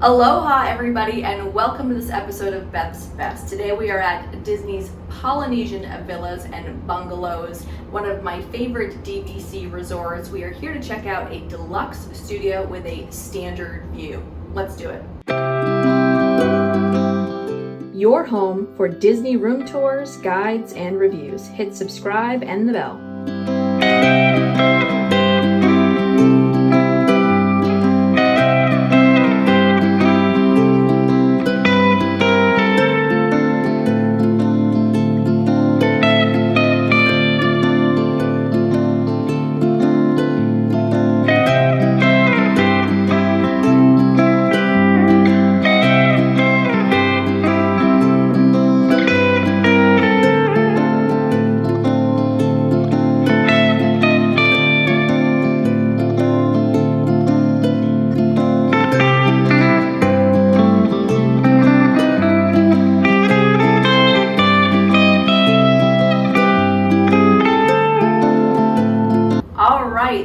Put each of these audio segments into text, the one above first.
Aloha everybody, and welcome to this episode of Beth's Best. Today we are at Disney's Polynesian Villas and Bungalows, one of my favorite DVC resorts. We are here to check out a deluxe studio with a standard view. Let's do it. Your home for Disney room tours, guides, and reviews. Hit subscribe and the bell.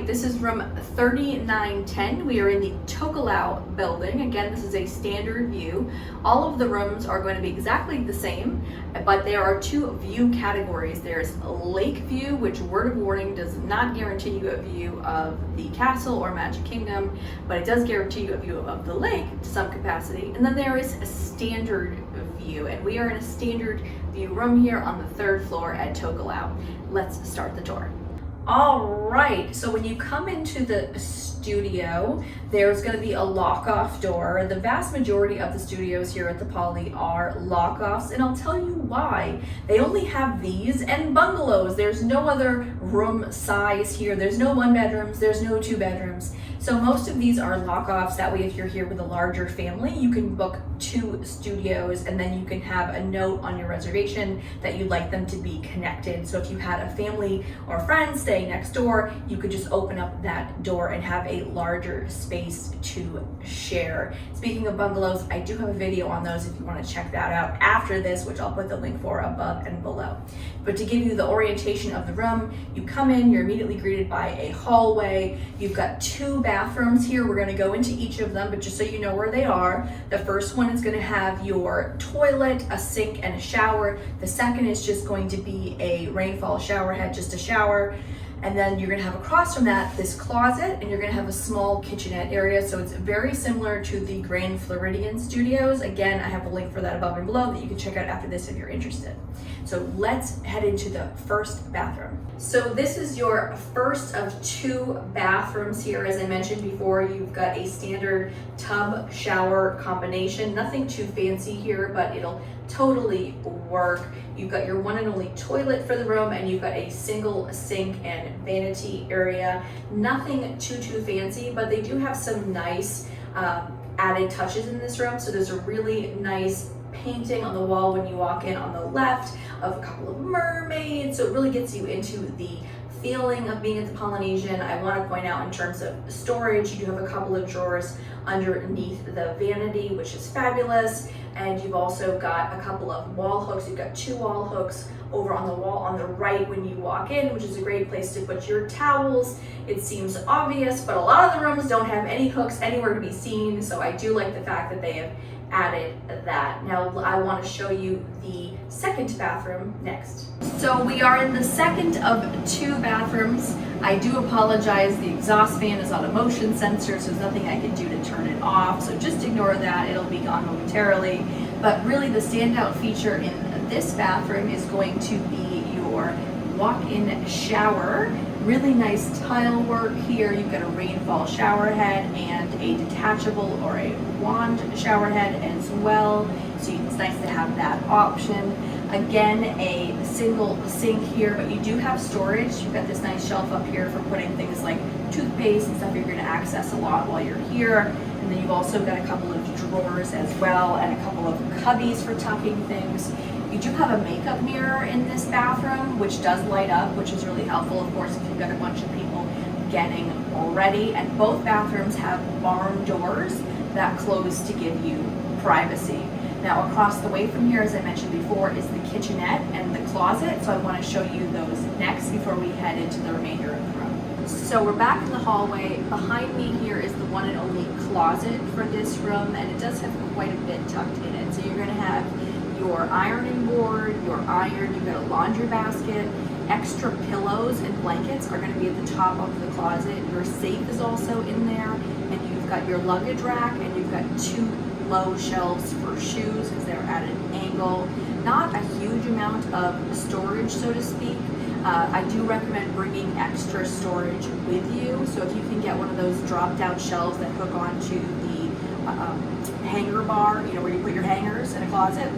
This is room 3910. We are in the Tokeleu building. Again, this is a standard view. All of the rooms are going to be exactly the same, but there are two view categories. There's lake view, which, word of warning, does not guarantee you a view of the castle or Magic Kingdom, but it does guarantee you a view of the lake to some capacity. And then there is a standard view, and we are in a standard view room here on the third floor at Tokeleu. Let's start the tour. All right, so when you come into the studio, there's going to be a lock-off door. The vast majority of the studios here at the Poly are lock-offs, and I'll tell you why. They only have these and bungalows. There's no other room size here. There's no one bedrooms, there's no two bedrooms. So most of these are lock-offs. That way, if you're here with a larger family, you can book two studios, and then you can have a note on your reservation that you'd like them to be connected. So if you had a family or friends staying next door, you could just open up that door and have a larger space to share. Speaking of bungalows, I do have a video on those if you want to check that out after this, which I'll put the link for above and below. But to give you the orientation of the room, you come in, you're immediately greeted by a hallway. You've got two bathrooms here. We're going to go into each of them, but just so you know where they are, the first one is going to have your toilet, a sink, and a shower. The second is just going to be a rainfall shower head, just a shower. And then you're going to have across from that this closet, and you're going to have a small kitchenette area. So it's very similar to the Grand Floridian studios. Again, I have a link for that above and below that you can check out after this if you're interested. So let's head into the first bathroom. So this is your first of two bathrooms here. As I mentioned before, you've got a standard tub shower combination. Nothing too fancy here, but it'll totally work. You've got your one and only toilet for the room, and you've got a single sink and vanity area. Nothing too fancy, but they do have some nice added touches in this room. So there's a really nice painting on the wall when you walk in on the left of a couple of mermaids. So it really gets you into the feeling of being at the Polynesian. I want to point out in terms of storage, you do have a couple of drawers underneath the vanity, which is fabulous. And you've also got a couple of wall hooks. You've got two wall hooks over on the wall on the right when you walk in, which is a great place to put your towels. It seems obvious, but a lot of the rooms don't have any hooks anywhere to be seen. So I do like the fact that they have added that. Now I want to show you the second bathroom next. So we are in the second of two bathrooms. I do apologize, the exhaust fan is on a motion sensor, so there's nothing I can do to turn it off, so just ignore that, it'll be gone momentarily. But really the standout feature in this bathroom is going to be your walk-in shower. Really nice tile work here. You've got a rainfall shower head and a detachable or a wand shower head as well. So it's nice to have that option. Again, a single sink here, but you do have storage. You've got this nice shelf up here for putting things like toothpaste and stuff you're going to access a lot while you're here. And then you've also got a couple of drawers as well and a couple of cubbies for tucking things. You do have a makeup mirror in this bathroom, which does light up, which is really helpful, of course, if you've got a bunch of people getting ready. And both bathrooms have barn doors that close to give you privacy. Now across the way from here, as I mentioned before, is the kitchenette and the closet. So I want to show you those next before we head into the remainder of the room. So we're back in the hallway. Behind me here is the one and only closet for this room, and it does have quite a bit tucked in it. So you're gonna have your ironing board, your iron, you've got a laundry basket, extra pillows and blankets are gonna be at the top of the closet. Your safe is also in there, and you've got your luggage rack, and you've got 2 low shelves for shoes because they're at an angle. Not a huge amount of storage, so to speak. I do recommend bringing extra storage with you. So if you can get one of those drop-down shelves that hook onto the hanger bar, you know, where you put your hangers in a closet.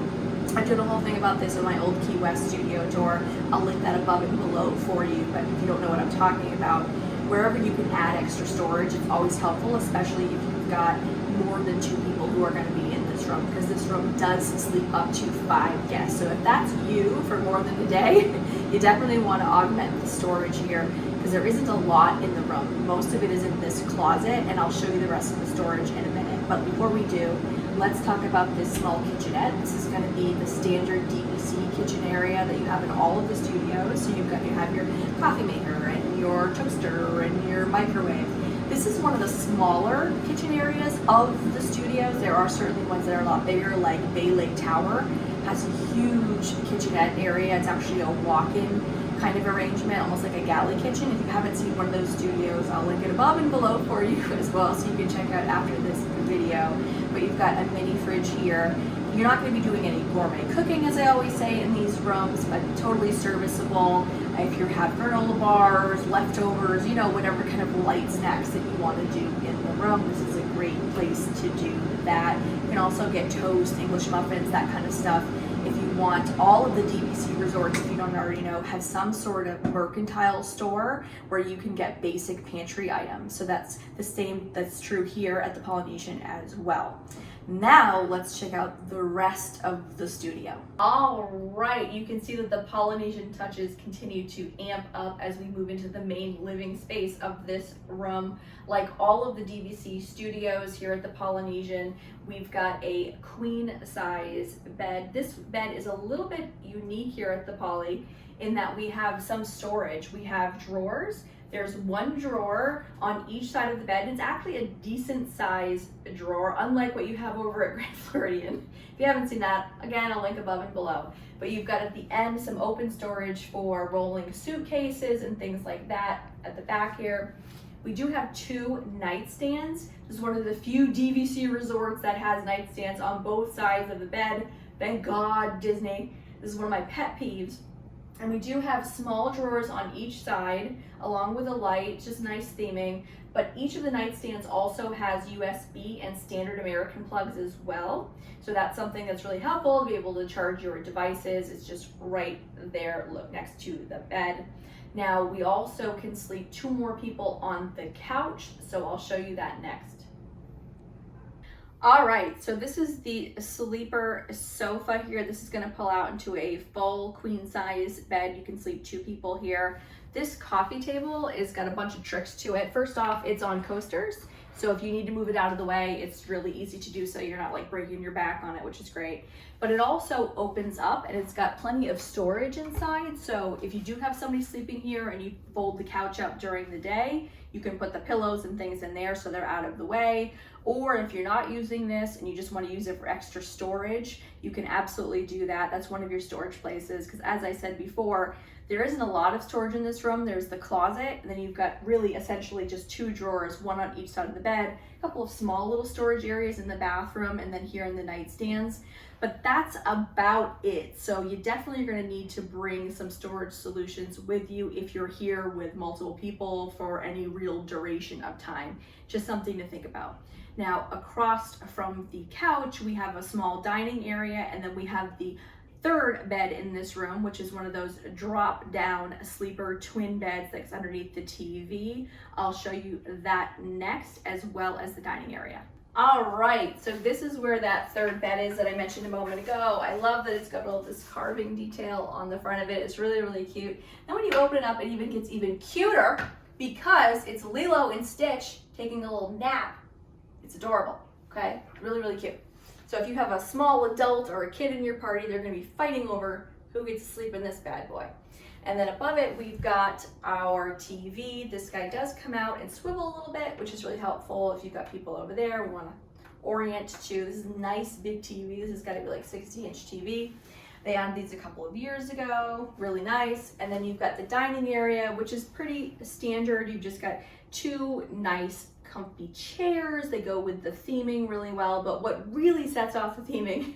I did a whole thing about this in my old Key West studio tour. I'll link that above and below for you, but if you don't know what I'm talking about, wherever you can add extra storage, it's always helpful, especially if you've got more than 2 people who are going to be in this room, because this room does sleep up to 5 guests. So if that's you for more than a day, you definitely want to augment the storage here, because there isn't a lot in the room. Most of it is in this closet, and I'll show you the rest of the storage in a minute. But before we do, let's talk about this small kitchenette. This is going to be the standard DVC kitchen area that you have in all of the studios. So you have your coffee maker and your toaster and your microwave. This is one of the smaller kitchen areas of the studios. There are certainly ones that are a lot bigger, like Bay Lake Tower has a huge kitchenette area. It's actually a walk-in kind of arrangement, almost like a galley kitchen. If you haven't seen one of those studios, I'll link it above and below for you as well, so you can check out after this video. But you've got a mini fridge here. You're not going to be doing any gourmet cooking, as I always say, in these rooms, but totally serviceable. If you have granola bars, leftovers, you know, whatever kind of light snacks that you want to do in the room, this is a great place to do that. You can also get toast, English muffins, that kind of stuff. If you want, all of the DVC resorts, if you don't already know, have some sort of mercantile store where you can get basic pantry items. So that's the same, that's true here at the Polynesian as well. Now let's check out the rest of the studio. All right, you can see that the Polynesian touches continue to amp up as we move into the main living space of this room. Like all of the DVC studios here at the Polynesian, we've got a queen size bed. This bed is a little bit unique here at the Poly in that we have some storage. We have drawers. There's 1 drawer on each side of the bed. It's actually a decent size drawer, unlike what you have over at Grand Floridian. If you haven't seen that, again, I'll link above and below. But you've got at the end some open storage for rolling suitcases and things like that at the back here. We do have 2 nightstands. This is one of the few DVC resorts that has nightstands on both sides of the bed. Thank God, Disney. This is one of my pet peeves. And we do have small drawers on each side, along with a light, just nice theming. But each of the nightstands also has USB and standard American plugs as well. So that's something that's really helpful to be able to charge your devices. It's just right there, look, next to the bed. Now, we also can sleep 2 more people on the couch, so I'll show you that next. All right, so this is the sleeper sofa here. This is gonna pull out into a full queen size bed. You can sleep 2 people here. This coffee table has got a bunch of tricks to it. First off, it's on coasters. So if you need to move it out of the way, it's really easy to do so. You're not like breaking your back on it, which is great. But it also opens up and it's got plenty of storage inside. So if you do have somebody sleeping here and you fold the couch up during the day, you can put the pillows and things in there so they're out of the way. Or if you're not using this and you just want to use it for extra storage, you can absolutely do that. That's one of your storage places, because as I said before, there isn't a lot of storage in this room. There's the closet, and then you've got really essentially just 2 drawers, 1 on each side of the bed, a couple of small little storage areas in the bathroom, and then here in the nightstands. But that's about it. So you definitely are going to need to bring some storage solutions with you if you're here with multiple people for any real duration of time. Just something to think about. Now, across from the couch, we have a small dining area, and then we have the 3rd bed in this room, which is one of those drop down sleeper twin beds that's underneath the TV. I'll show you that next, as well as the dining area. All right, so this is where that 3rd bed is that I mentioned a moment ago. I love that it's got all this carving detail on the front of it. It's really, really cute. Then when you open it up, it even gets even cuter because it's Lilo and Stitch taking a little nap. It's adorable, okay? Really, really cute. So if you have a small adult or a kid in your party, they're gonna be fighting over who gets to sleep in this bad boy. And then above it, we've got our TV. This guy does come out and swivel a little bit, which is really helpful if you've got people over there we want to orient to. This is a nice big TV. This has got to be like 60-inch TV. They added these a couple of years ago, really nice. And then you've got the dining area, which is pretty standard. You've just got two nice comfy chairs. They go with the theming really well, but what really sets off the theming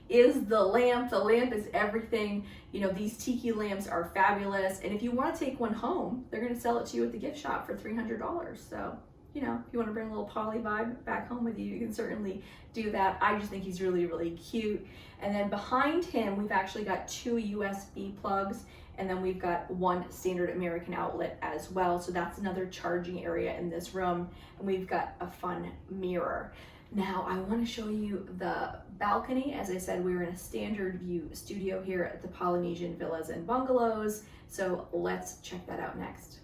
is the lamp. The lamp is everything. You know, these tiki lamps are fabulous. And if you want to take one home, they're going to sell it to you at the gift shop for $300. So, you know, if you want to bring a little poly vibe back home with you, you can certainly do that. I just think he's really, really cute. And then behind him, we've actually got two USB plugs, and then we've got one standard American outlet as well. So that's another charging area in this room. And we've got a fun mirror. Now I want to show you the balcony. As I said, we're in a standard view studio here at the Polynesian Villas and Bungalows. So let's check that out next.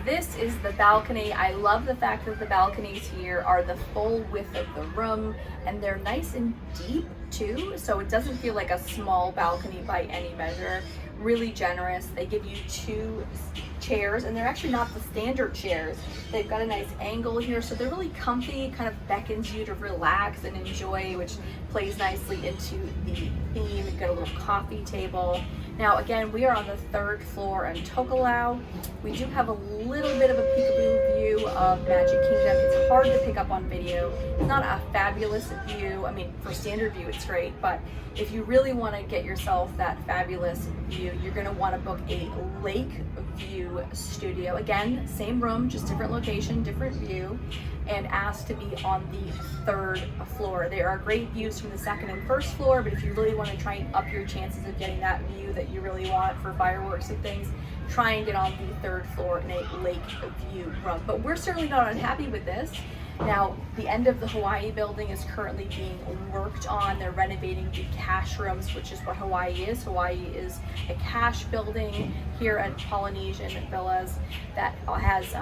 This is the balcony. I love the fact that the balconies here are the full width of the room, and they're nice and deep too, so it doesn't feel like a small balcony by any measure. Really generous. They give you two chairs, and they're actually not the standard chairs. They've got a nice angle here, so they're really comfy. It kind of beckons you to relax and enjoy, which plays nicely into the theme. You've got a little coffee table. Now again, we are on the 3rd floor in Tokeleu. We do have a little bit of a peekaboo view of Magic Kingdom. It's hard to pick up on video. It's not a fabulous view. I mean, for standard view, it's great, but if you really want to get yourself that fabulous view, you're going to want to book a lake view studio. Again, same room, just different location, different view, and ask to be on the 3rd floor. There are great views from the 2nd and 1st floor, but if you really want to try and up your chances of getting that view that you really want for fireworks and things, try and get on the 3rd floor in a lake view room. But we're certainly not unhappy with this. Now, the end of the Hawaii building is currently being worked on. They're renovating the cash rooms, which is what Hawaii is. Hawaii is a cash building here at Polynesian Villas that has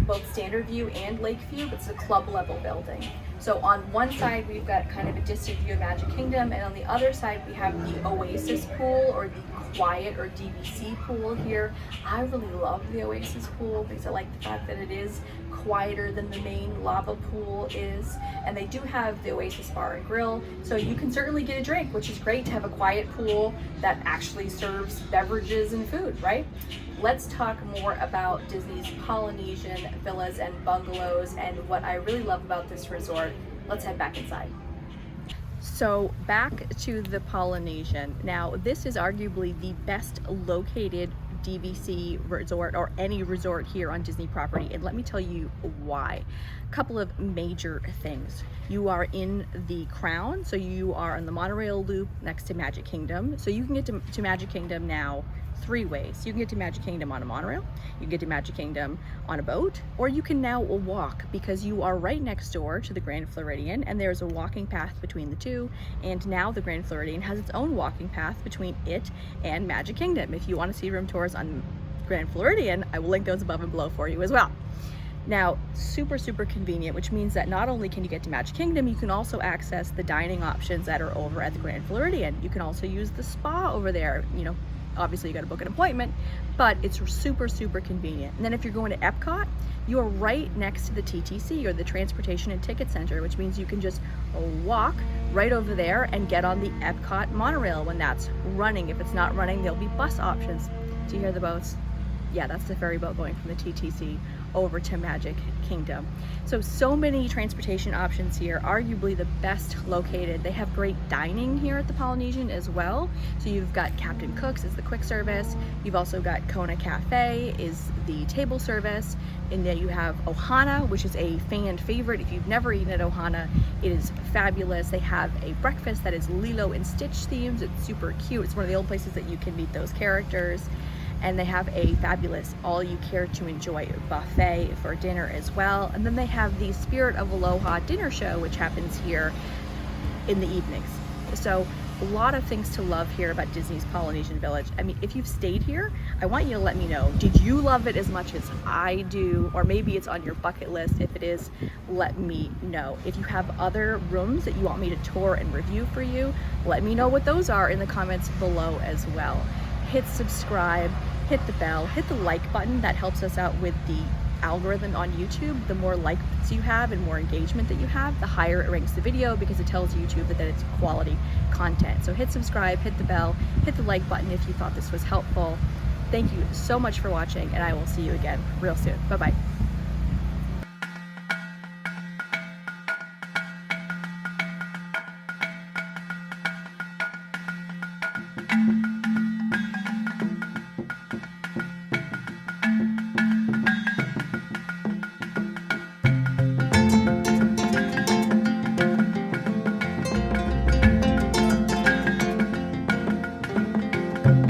both standard view and lake view, but it's a club level building. So on one side, we've got kind of a distant view of Magic Kingdom, and on the other side, we have the Oasis pool, or the Quiet or DVC pool here. I really love the Oasis pool because I like the fact that it is quieter than the main lava pool is, and they do have the Oasis bar and grill, so you can certainly get a drink, which is great to have a quiet pool that actually serves beverages and food, right? Let's talk more about Disney's Polynesian Villas and Bungalows and what I really love about this resort. Let's head back inside. So back to the Polynesian. Now, this is arguably the best located DVC resort, or any resort here on Disney property, and let me tell you why. A couple of major things. You are in the Crown, so you are on the monorail loop next to Magic Kingdom, so you can get to Magic Kingdom now 3 ways. You can get to Magic Kingdom on a monorail, you can get to Magic Kingdom on a boat, or you can now walk, because you are right next door to the Grand Floridian, and there's a walking path between the two, and now the Grand Floridian has its own walking path between it and Magic Kingdom. If you want to see room tours on Grand Floridian, I will link those above and below for you as well. Now, super convenient, which means that not only can you get to Magic Kingdom, you can also access the dining options that are over at the Grand Floridian. You can also use the spa over there. You know, obviously you got to book an appointment, but it's super convenient. And then if you're going to Epcot, you are right next to the TTC, or the Transportation and Ticket Center, which means you can just walk right over there and get on the Epcot monorail when that's running. If it's not running, there'll be bus options. Do you hear the boats? Yeah, that's the ferry boat going from the TTC over to Magic Kingdom. So many transportation options here, arguably the best located. They have great dining here at the Polynesian as well. So you've got Captain Cook's is the quick service. You've also got Kona Cafe is the table service. And then you have Ohana, which is a fan favorite. If you've never eaten at Ohana, it is fabulous. They have a breakfast that is Lilo and Stitch themed. It's super cute. It's one of the old places that you can meet those characters. And they have a fabulous all-you-care-to-enjoy buffet for dinner as well. And then they have the Spirit of Aloha dinner show, which happens here in the evenings. So a lot of things to love here about Disney's Polynesian Village. I mean, if you've stayed here, I want you to let me know. Did you love it as much as I do? Or maybe it's on your bucket list. If it is, let me know. If you have other rooms that you want me to tour and review for you, let me know what those are in the comments below as well. hit subscribe, hit the bell, hit the like button. That helps us out with the algorithm on YouTube. The more likes you have and more engagement that you have, the higher it ranks the video, because it tells YouTube that it's quality content. So hit subscribe, hit the bell, hit the like button if you thought this was helpful. Thank you so much for watching, and I will see you again real soon. Bye-bye.